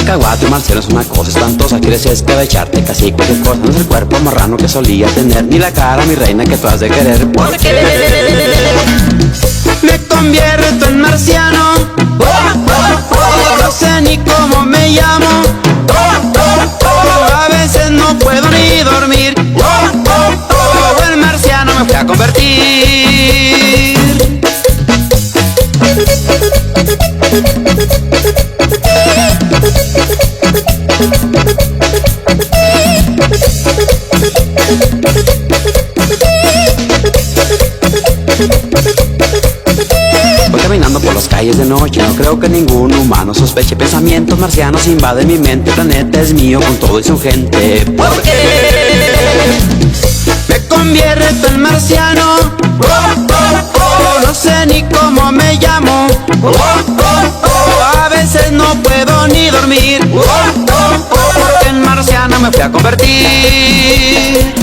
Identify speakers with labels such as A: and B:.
A: Cacahuate marciano es una cosa espantosa, quieres escabecharte casi cualquier cosa. No es el cuerpo marrano que solía tener, ni la cara, mi reina, que tú has de querer. Porque me convierto en marciano, no sé ni cómo me llamo, a veces no puedo ni dormir, en marciano me fui a convertir. Voy caminando por las calles de noche, no creo que ningún humano sospeche. Pensamientos marcianos invaden mi mente, el planeta es mío con todo y su gente. Porque me convierto en marciano, no sé ni cómo me llamo, a veces no puedo ni dormir, porque en marciano me fui a convertir.